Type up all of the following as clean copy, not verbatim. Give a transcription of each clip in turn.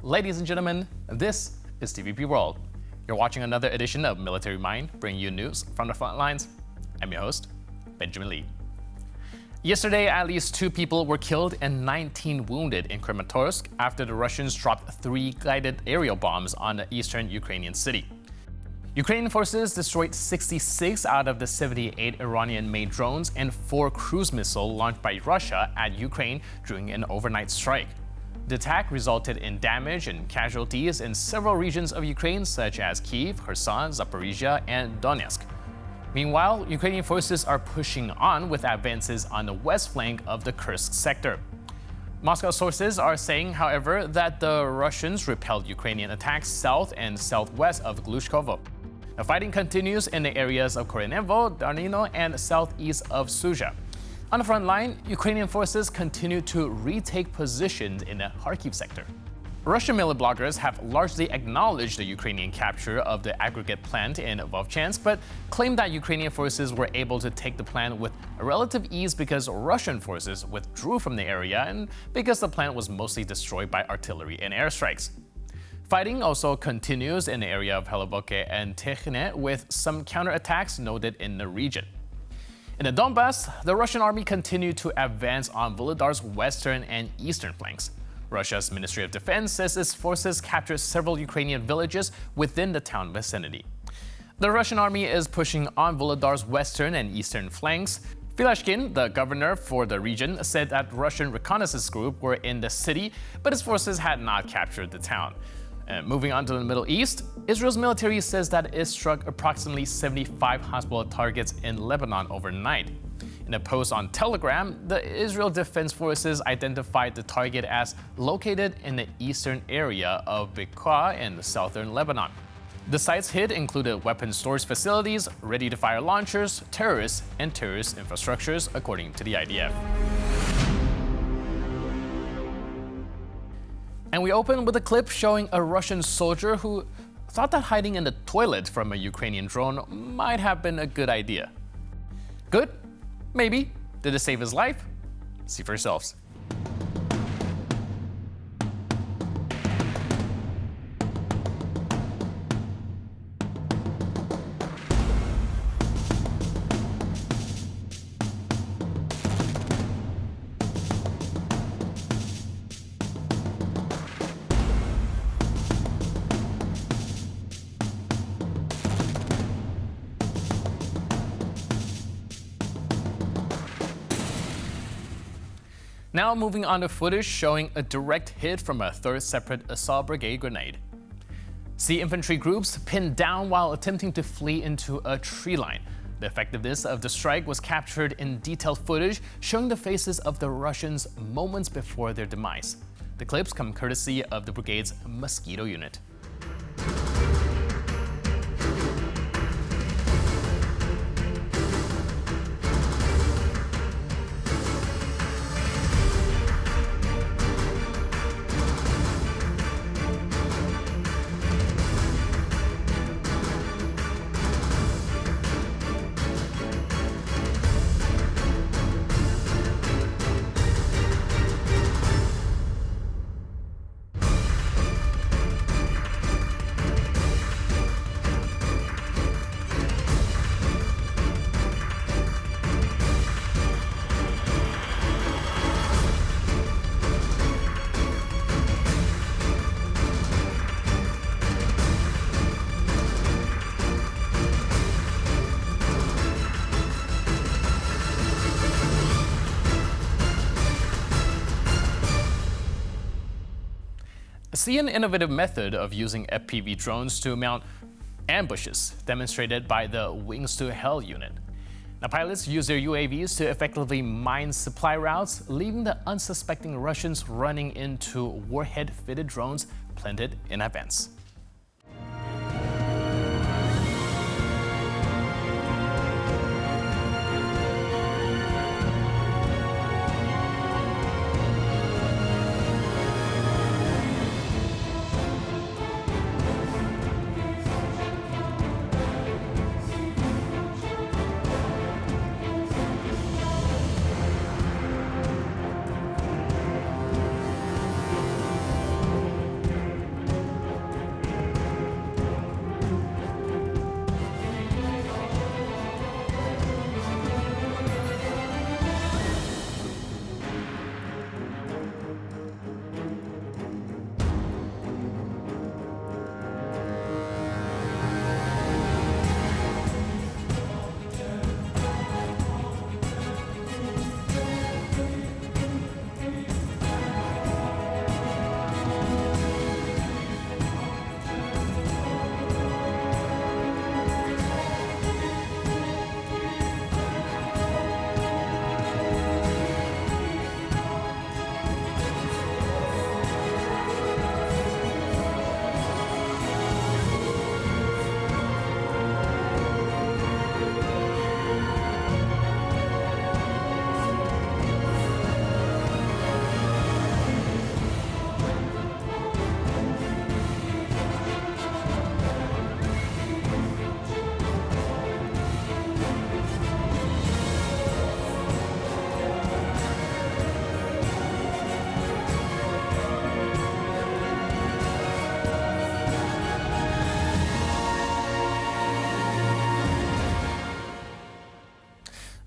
Ladies and gentlemen, this is TVP World. You're watching another edition of Military Mind, bringing you news from the front lines. I'm your host, Benjamin Lee. Yesterday, at least 2 people were killed and 19 wounded in Kramatorsk after the Russians dropped 3 guided aerial bombs on the eastern Ukrainian city. Ukrainian forces destroyed 66 out of the 78 Iranian-made drones and 4 cruise missiles launched by Russia at Ukraine during an overnight strike. The attack resulted in damage and casualties in several regions of Ukraine, such as Kyiv, Kherson, Zaporizhia, and Donetsk. Meanwhile, Ukrainian forces are pushing on with advances on the west flank of the Kursk sector. Moscow sources are saying, however, that the Russians repelled Ukrainian attacks south and southwest of Glushkovo. The fighting continues in the areas of Korenevo, Darnino, and southeast of Sudzha. On the front line, Ukrainian forces continue to retake positions in the Kharkiv sector. Russian military bloggers have largely acknowledged the Ukrainian capture of the aggregate plant in Vovchansk, but claim that Ukrainian forces were able to take the plant with relative ease because Russian forces withdrew from the area and because the plant was mostly destroyed by artillery and airstrikes. Fighting also continues in the area of Heliboke and Tekhne, with some counterattacks noted in the region. In the Donbass, the Russian army continued to advance on Volydar's western and eastern flanks. Russia's Ministry of Defense says its forces captured several Ukrainian villages within the town vicinity. The Russian army is pushing on Volydar's western and eastern flanks. Filashkin, the governor for the region, said that Russian reconnaissance groups were in the city, but its forces had not captured the town. Moving on to the Middle East, Israel's military says that it struck approximately 75 Hezbollah targets in Lebanon overnight. In a post on Telegram, the Israel Defense Forces identified the target as located in the eastern area of Bekaa in southern Lebanon. The sites hit included weapons storage facilities, ready-to-fire launchers, terrorists, and terrorist infrastructures, according to the IDF. And we open with a clip showing a Russian soldier who thought that hiding in the toilet from a Ukrainian drone might have been a good idea. Good? Maybe. Did it save his life? See for yourselves. Now moving on to footage showing a direct hit from a 3rd Separate Assault Brigade grenade. See infantry groups pinned down while attempting to flee into a tree line. The effectiveness of the strike was captured in detailed footage showing the faces of the Russians moments before their demise. The clips come courtesy of the brigade's Mosquito unit. See an innovative method of using FPV drones to mount ambushes, demonstrated by the Wings to Hell unit. Now, pilots use their UAVs to effectively mine supply routes, leaving the unsuspecting Russians running into warhead-fitted drones planted in advance.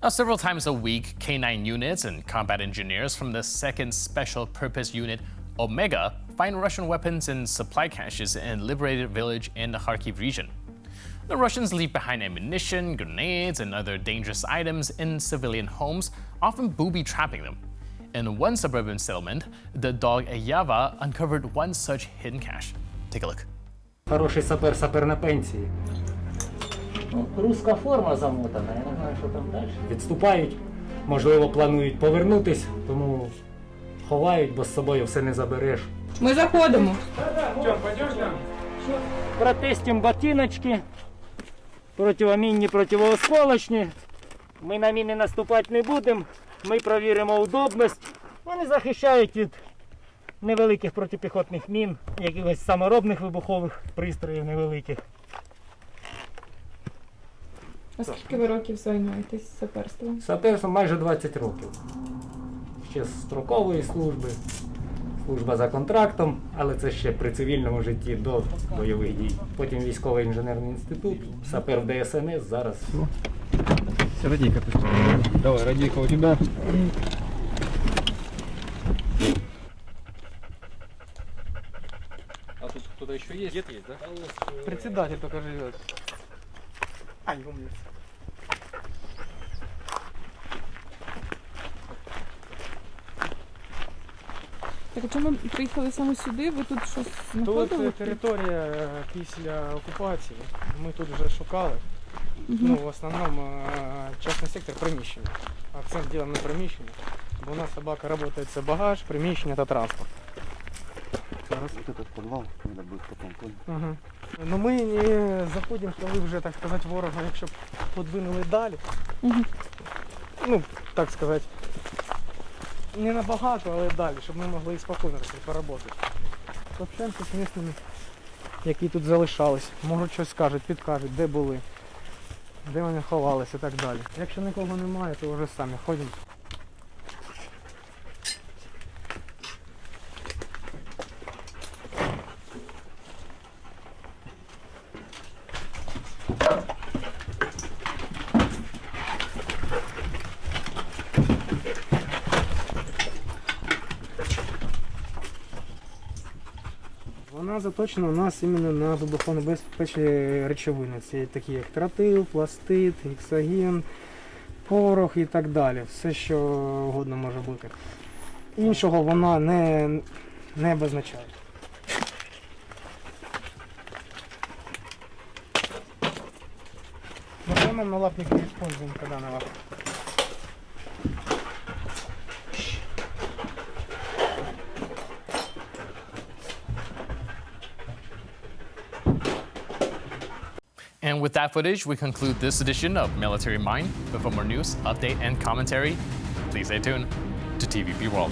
Now, several times a week, K9 units and combat engineers from the 2nd Special Purpose Unit Omega find Russian weapons in supply caches in liberated village in the Kharkiv region. The Russians leave behind ammunition, grenades, and other dangerous items in civilian homes, often booby-trapping them. In one suburban settlement, the dog Yava uncovered one such hidden cache. Take a look. Хороший сапер, сапер на пенсії. Руська форма замотана, я не знаю, що там далі. Відступають, можливо, планують повернутись, тому ховають, бо з собою все не забереш. Ми заходимо. Протестимо ботиночки, противомінні, противоосколочні. Ми на міни наступати не будемо, ми провіримо удобність. Вони захищають від невеликих протипіхотних мін, якихось саморобних вибухових пристроїв невеликих. А скільки ви років займаєтесь саперством? Саперством майже 20 років. Ще з строкової служби, служба за контрактом, але це ще при цивільному житті до бойових дій. Потім військовий інженерний інститут, сапер в ДСНС, зараз. Радійка пустила. Давай, радійка у тебя. А тут кто-то еще есть? Дед есть, да? Председатель только живет. А, не помню. Так, а чому приїхали саме сюди? Ви тут щось знаходили? Тут територія після окупації. Ми тут вже шукали. Ну, в основному частний сектор приміщення. Акцент зроблений на приміщення. Бо у нас собака працює, це багаж, приміщення та транспорт. Раз вот этот подвал, надо будет потом понял. Ага. Ну ми не заходимо, коли вже, так сказати, ворога, якщо подвинули далі. Ну, так сказати, не набагато, але далі, щоб ми могли спокійно поработати. Общаємося з місцями, які тут залишались. Можуть щось скажуть, підкажуть, де були, де вони ховалися і так далі. Якщо нікого немає, то вже самі ходимо. Вона заточена у нас іменно на вибухонебезпечні речовини. Це такі як тротил, пластид, гексоген, порох і так далі. Все, що угодно може бути. Іншого вона не обозначає. В основном налапники используем, когда налап. And with that footage, we conclude this edition of Military Mind. But for more news, update, and commentary, please stay tuned to TVP World.